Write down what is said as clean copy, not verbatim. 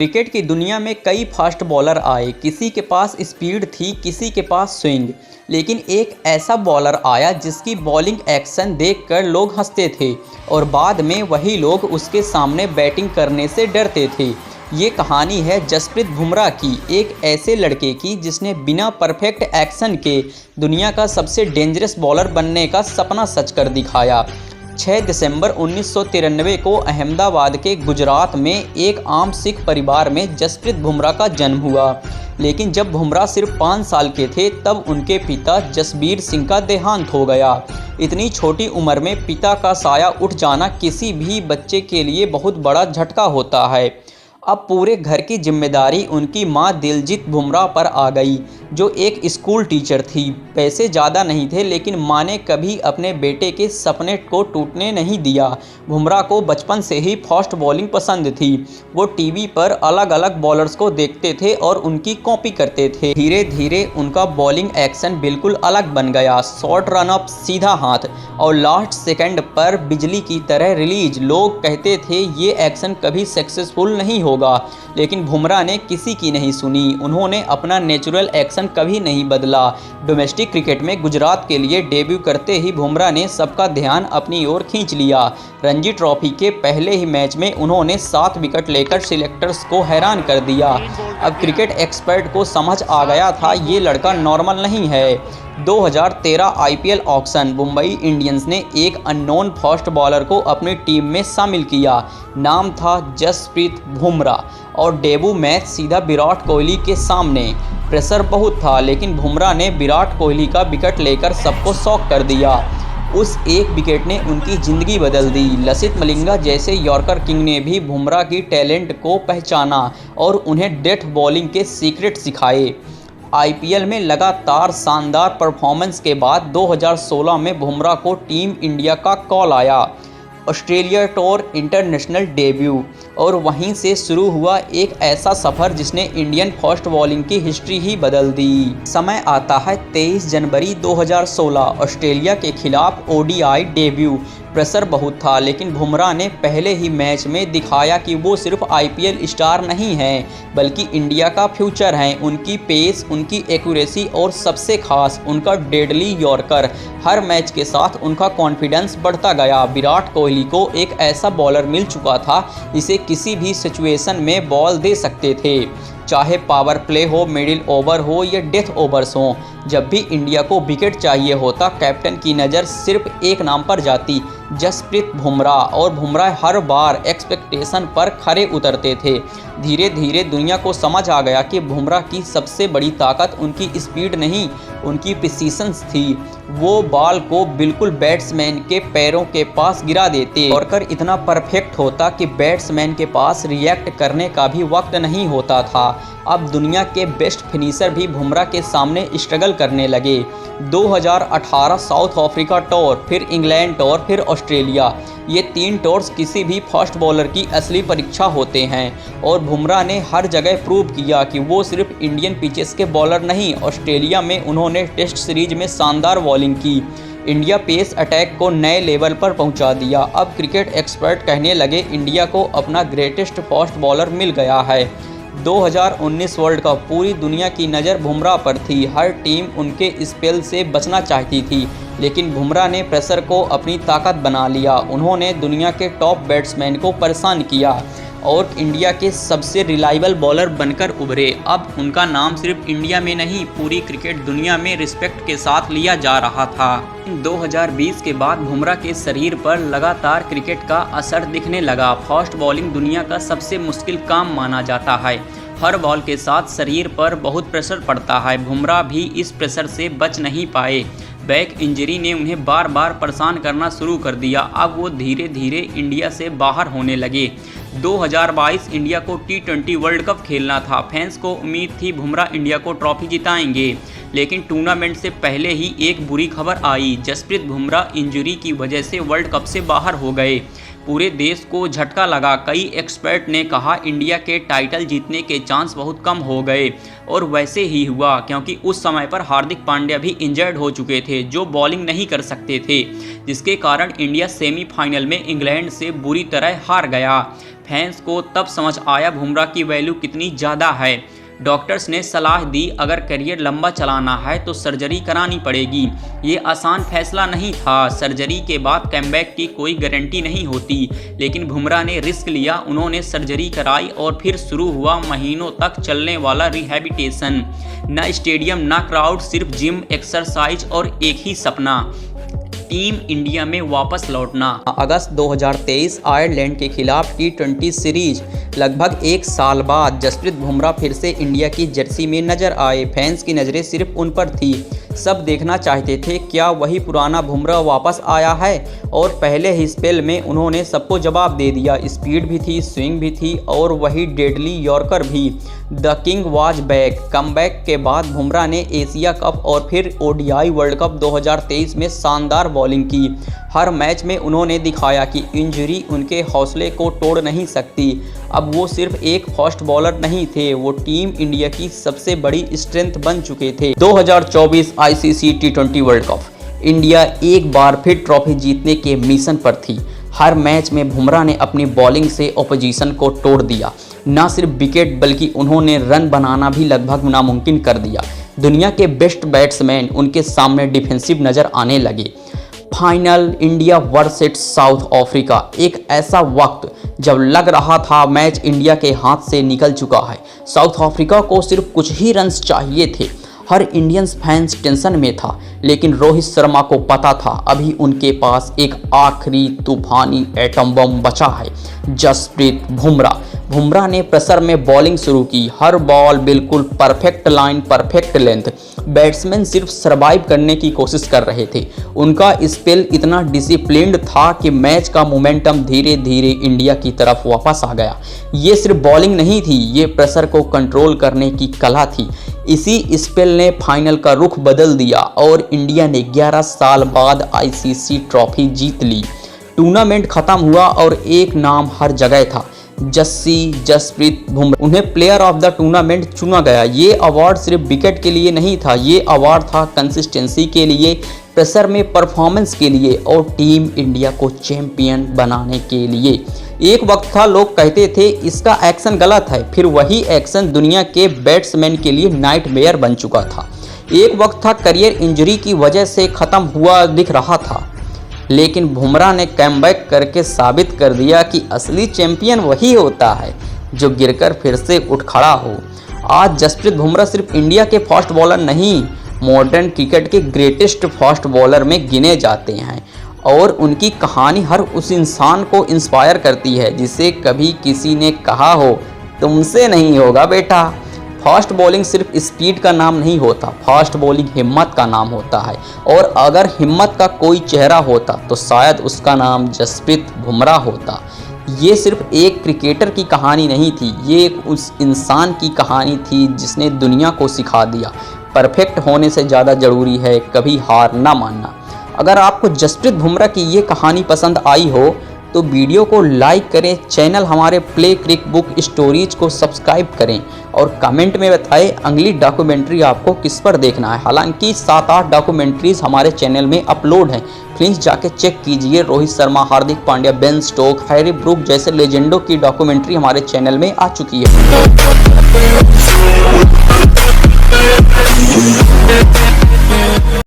Cricket की दुनिया में कई फास्ट बॉलर आए, किसी के पास स्पीड थी, किसी के पास स्विंग, लेकिन एक ऐसा बॉलर आया जिसकी बॉलिंग एक्शन देखकर लोग हंसते थे और बाद में वही लोग उसके सामने बैटिंग करने से डरते थे। ये कहानी है जसप्रीत बुमराह की, एक ऐसे लड़के की जिसने बिना परफेक्ट एक्शन के दुनिया का सबसे डेंजरस बॉलर बनने का सपना सच कर दिखाया। 6 दिसंबर 1993 को अहमदाबाद के गुजरात में एक आम सिख परिवार में जसप्रीत बुमराह का जन्म हुआ। लेकिन जब बुमराह सिर्फ 5 साल के थे तब उनके पिता जसबीर सिंह का देहांत हो गया। इतनी छोटी उम्र में पिता का साया उठ जाना किसी भी बच्चे के लिए बहुत बड़ा झटका होता है। अब पूरे घर की जिम्मेदारी उनकी मां दिलजीत बुमराह पर आ गई, जो एक स्कूल टीचर थी। पैसे ज़्यादा नहीं थे, लेकिन मां ने कभी अपने बेटे के सपने को टूटने नहीं दिया। बुमराह को बचपन से ही फास्ट बॉलिंग पसंद थी। वो टीवी पर अलग अलग बॉलर्स को देखते थे और उनकी कॉपी करते थे। धीरे धीरे उनका बॉलिंग एक्शन बिल्कुल अलग बन गया। शॉर्ट रन अप, सीधा हाथ और लास्ट सेकंड पर बिजली की तरह रिलीज। लोग कहते थे ये एक्शन कभी सक्सेसफुल नहीं होगा, लेकिन बुमराह ने किसी की नहीं सुनी। उन्होंने अपना नेचुरल एक्शन कभी नहीं बदला। डोमेस्टिक क्रिकेट में गुजरात के लिए डेब्यू करते ही बुमराह ने सबका ध्यान अपनी ओर खींच लिया। रणजी ट्रॉफी के पहले ही मैच में उन्होंने 7 विकेट लेकर सिलेक्टर्स को हैरान कर दिया। अब क्रिकेट एक्सपर्ट को समझ आ गया था ये लड़का नॉर्मल नहीं है। 2013 आईपीएल ऑक्शन, मुंबई इंडियंस ने एक अननोन फास्ट बॉलर को अपनी टीम में शामिल किया। नाम था जसप्रीत बुमराह और डेब्यू मैच सीधा विराट कोहली के सामने। प्रेशर बहुत था, लेकिन बुमराह ने विराट कोहली का विकेट लेकर सबको शॉक कर दिया। उस एक विकेट ने उनकी ज़िंदगी बदल दी। लसित मलिंगा जैसे यॉर्कर किंग ने भी बुमराह की टैलेंट को पहचाना और उन्हें डेथ बॉलिंग के सीक्रेट सिखाए। आईपीएल में लगातार शानदार परफॉर्मेंस के बाद 2016 में बुमराह को टीम इंडिया का कॉल आया। ऑस्ट्रेलिया टूर इंटरनेशनल डेब्यू, और वहीं से शुरू हुआ एक ऐसा सफ़र जिसने इंडियन फास्ट बॉलिंग की हिस्ट्री ही बदल दी। समय आता है 23 जनवरी 2016, ऑस्ट्रेलिया के खिलाफ ओडीआई डेब्यू। प्रेशर बहुत था, लेकिन बुमराह ने पहले ही मैच में दिखाया कि वो सिर्फ आईपीएल स्टार नहीं हैं, बल्कि इंडिया का फ्यूचर हैं। उनकी पेस, उनकी एक्यूरेसी और सबसे खास उनका डेडली यॉर्कर, हर मैच के साथ उनका कॉन्फिडेंस बढ़ता गया। विराट कोहली को एक ऐसा बॉलर मिल चुका था जिसे किसी भी सिचुएशन में बॉल दे सकते थे, चाहे पावर प्ले हो, मिडिल ओवर हो या डेथ ओवर्स हो। जब भी इंडिया को विकेट चाहिए होता, कैप्टन की नज़र सिर्फ एक नाम पर जाती, जसप्रीत बुमराह, और बुमराह हर बार एक्सपेक्टेशन पर खरे उतरते थे। धीरे धीरे दुनिया को समझ आ गया कि बुमराह की सबसे बड़ी ताकत उनकी स्पीड नहीं, उनकी प्रिसीशंस थी। वो बॉल को बिल्कुल बैट्समैन के पैरों के पास गिरा देते। यॉर्कर इतना परफेक्ट होता कि बैट्समैन के पास रिएक्ट करने का भी वक्त नहीं होता था। अब दुनिया के बेस्ट फिनिशर भी बुमराह के सामने स्ट्रगल करने लगे। 2018 साउथ अफ्रीका टूर, फिर इंग्लैंड टूर, फिर ऑस्ट्रेलिया, ये 3 टूर्स किसी भी फास्ट बॉलर की असली परीक्षा होते हैं। और बुमराह ने हर जगह प्रूव किया कि वो सिर्फ इंडियन पिचेस के बॉलर नहीं। ऑस्ट्रेलिया में उन्होंने टेस्ट सीरीज में शानदार बॉलिंग की, इंडिया पेस अटैक को नए लेवल पर पहुंचा दिया। अब क्रिकेट एक्सपर्ट कहने लगे इंडिया को अपना ग्रेटेस्ट फास्ट बॉलर मिल गया है। 2019 वर्ल्ड कप, पूरी दुनिया की नज़र बुमराह पर थी। हर टीम उनके स्पेल से बचना चाहती थी, लेकिन बुमराह ने प्रेशर को अपनी ताकत बना लिया। उन्होंने दुनिया के टॉप बैट्समैन को परेशान किया और इंडिया के सबसे रिलायबल बॉलर बनकर उभरे। अब उनका नाम सिर्फ इंडिया में नहीं, पूरी क्रिकेट दुनिया में रिस्पेक्ट के साथ लिया जा रहा था। 2020 के बाद बुमराह के शरीर पर लगातार क्रिकेट का असर दिखने लगा। फास्ट बॉलिंग दुनिया का सबसे मुश्किल काम माना जाता है। हर बॉल के साथ शरीर पर बहुत प्रेशर पड़ता है। बुमराह भी इस प्रेशर से बच नहीं पाए। बैक इंजरी ने उन्हें बार बार परेशान करना शुरू कर दिया। अब वो धीरे धीरे इंडिया से बाहर होने लगे। 2022 इंडिया को T20 वर्ल्ड कप खेलना था। फैंस को उम्मीद थी बुमराह इंडिया को ट्रॉफी जिताएंगे, लेकिन टूर्नामेंट से पहले ही एक बुरी खबर आई। जसप्रीत बुमराह इंजरी की वजह से वर्ल्ड कप से बाहर हो गए। पूरे देश को झटका लगा। कई एक्सपर्ट ने कहा इंडिया के टाइटल जीतने के चांस बहुत कम हो गए, और वैसे ही हुआ, क्योंकि उस समय पर हार्दिक पांड्या भी इंजर्ड हो चुके थे, जो बॉलिंग नहीं कर सकते थे, जिसके कारण इंडिया सेमीफाइनल में इंग्लैंड से बुरी तरह हार गया। फैंस को तब समझ आया बुमराह की वैल्यू कितनी ज़्यादा है। डॉक्टर्स ने सलाह दी अगर करियर लंबा चलाना है तो सर्जरी करानी पड़ेगी। ये आसान फैसला नहीं था। सर्जरी के बाद कमबैक की कोई गारंटी नहीं होती, लेकिन बुमराह ने रिस्क लिया। उन्होंने सर्जरी कराई और फिर शुरू हुआ महीनों तक चलने वाला रिहैबिलिटेशन। न स्टेडियम न क्राउड, सिर्फ जिम, एक्सरसाइज और एक ही सपना, टीम इंडिया में वापस लौटना। अगस्त 2023 आयरलैंड के खिलाफ T20 सीरीज लगभग 1 साल बाद जसप्रीत बुमराह फिर से इंडिया की जर्सी में नजर आए। फैंस की नज़रें सिर्फ उन पर थी। सब देखना चाहते थे क्या वही पुराना बुमराह वापस आया है, और पहले ही स्पेल में उन्होंने सबको जवाब दे दिया। स्पीड भी थी, स्विंग भी थी और वही डेडली यॉर्कर भी। The king was back. Comeback के बाद बुमराह ने एशिया कप और फिर ODI वर्ल्ड कप 2023 में शानदार बॉलिंग की। हर मैच में उन्होंने दिखाया कि इंजरी उनके हौसले को तोड़ नहीं सकती। अब वो सिर्फ एक फास्ट बॉलर नहीं थे, वो टीम इंडिया की सबसे बड़ी स्ट्रेंथ बन चुके थे। 2024 ICC T20 world cup, India एक बार फिर ट्रॉफी जीतने के मिशन पर थी। हर मैच में बुमराह ने अपनी बॉलिंग से ऑपोजिशन को तोड़ दिया। न सिर्फ विकेट बल्कि उन्होंने रन बनाना भी लगभग नामुमकिन कर दिया। दुनिया के बेस्ट बैट्समैन उनके सामने डिफेंसिव नज़र आने लगे। Final India versus south Africa, एक ऐसा वक्त जब लग रहा था मैच इंडिया के हाथ से निकल चुका है। साउथ अफ्रीका को सिर्फ कुछ ही रन्स चाहिए थे। हर इंडियन फैंस टेंशन में था, लेकिन रोहित शर्मा को पता था अभी उनके पास एक आखिरी तूफानी एटम बम बचा है, जसप्रीत बुमराह। बुमराह ने प्रेशर में बॉलिंग शुरू की। हर बॉल बिल्कुल perfect line, perfect length. Batsman सिर्फ सरवाइव करने की कोशिश कर रहे थे। उनका स्पेल इतना डिसिप्लिन्ड था कि मैच का मोमेंटम धीरे धीरे इंडिया की तरफ वापस आ गया। ये सिर्फ बॉलिंग नहीं थी, ये प्रेशर को कंट्रोल करने की कला थी। इसी स्पेल ने फाइनल का रुख बदल दिया और इंडिया ने 11 साल बाद ICC ट्रॉफी जीत ली। टूर्नामेंट खत्म हुआ और एक नाम हर जगह था, जसप्रीत बुमराह। उन्हें प्लेयर ऑफ द टूर्नामेंट चुना गया। ये अवार्ड सिर्फ विकेट के लिए नहीं था, ये अवार्ड था कंसिस्टेंसी के लिए, प्रेशर में परफॉर्मेंस के लिए और टीम इंडिया को चैंपियन बनाने के लिए। एक वक्त था लोग कहते थे इसका एक्शन गलत है, फिर वही एक्शन दुनिया के बैट्समैन के लिए नाइटमेयर बन चुका था। एक वक्त था करियर इंजरी की वजह से ख़त्म हुआ दिख रहा था, लेकिन बुमराह ने कमबैक करके साबित कर दिया कि असली चैंपियन वही होता है जो गिरकर फिर से उठ खड़ा हो। आज जसप्रीत बुमराह सिर्फ इंडिया के फास्ट बॉलर नहीं, मॉडर्न क्रिकेट के ग्रेटेस्ट फास्ट बॉलर में गिने जाते हैं और उनकी कहानी हर उस इंसान को इंस्पायर करती है जिसे कभी किसी ने कहा हो तुमसे नहीं होगा बेटा। फास्ट बॉलिंग सिर्फ स्पीड का नाम नहीं होता, फास्ट बॉलिंग हिम्मत का नाम होता है, और अगर हिम्मत का कोई चेहरा होता तो शायद उसका नाम जसप्रीत बुमराह होता। ये सिर्फ एक क्रिकेटर की कहानी नहीं थी, ये एक उस इंसान की कहानी थी जिसने दुनिया को सिखा दिया परफेक्ट होने से ज़्यादा ज़रूरी है कभी हार ना मानना। अगर आपको जसप्रीत बुमराह की ये कहानी पसंद आई हो तो वीडियो को लाइक करें, चैनल हमारे प्ले क्रिक बुक स्टोरीज को सब्सक्राइब करें और कमेंट में बताएं अगली डॉक्यूमेंट्री आपको किस पर देखना है। हालांकि 7-8 डॉक्यूमेंट्रीज हमारे चैनल में अपलोड हैं, प्लीज़ जाके चेक कीजिए। Rohit Sharma, Hardik Pandya, Ben Stoke, Harry Brook जैसे लेजेंडों की डॉक्यूमेंट्री हमारे चैनल में आ चुकी है।